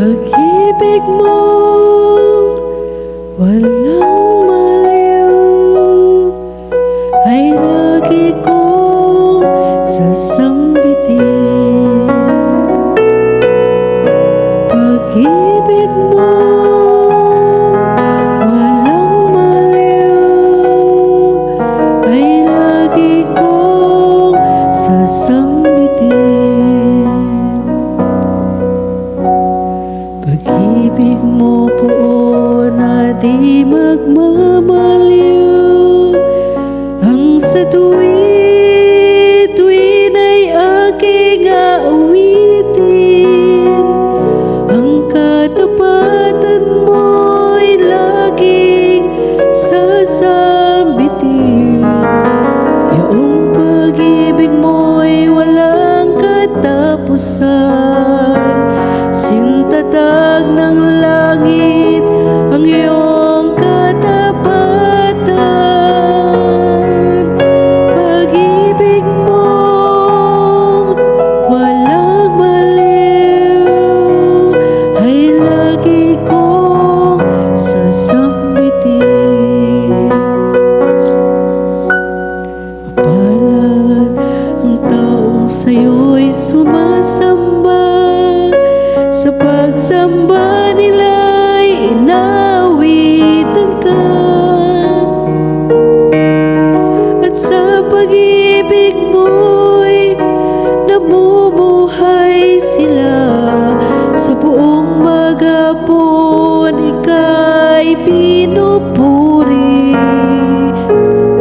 Pag-ibig mo walang maliw ay lagi kong sasambitin. Pag-ibig mo walang maliw ay lagi kong sasambitin. Pag-ibig mo po na di magmamaliw, ang sa tuwid ay aking aawitin. Ang katapatan mo'y laging sasambitin. Iyong pag-ibig mo'y walang katapusan. Sintatag ng langit ang iyong katapatan. Pag-ibig mo walang maliw ay lagi kong sasambitin. Mapalad ang taong sa'yo'y sumasamba, sa pagsamba nila'y inaawitan ka, at sa pag-ibig mo'y namumuhay sila. Sa buong maghapon ika'y pinupuri,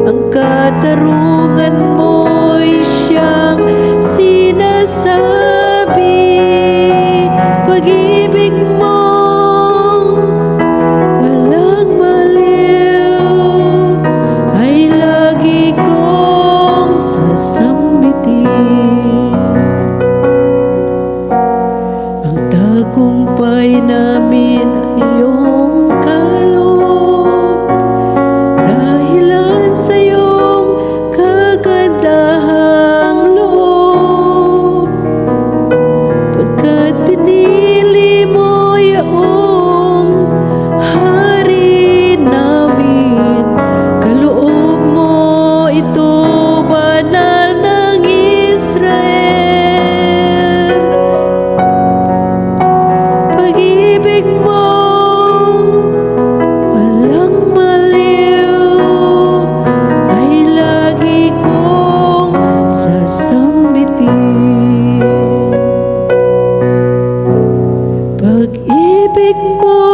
ang katarungan mo'y siyang sinasabi. Pag-ibig mo walang maliw ay lagi kong sasambitin. Ang tagumpay namin ay iyong kaloob, dahilan sa iyong kagandahang loob. Pagkat pinili mo iyong hari namin, kaloob mo ito banal ng Israel. Pag-ibig mo walang maliw ay lagi kong sasambitin. Pag-ibig mo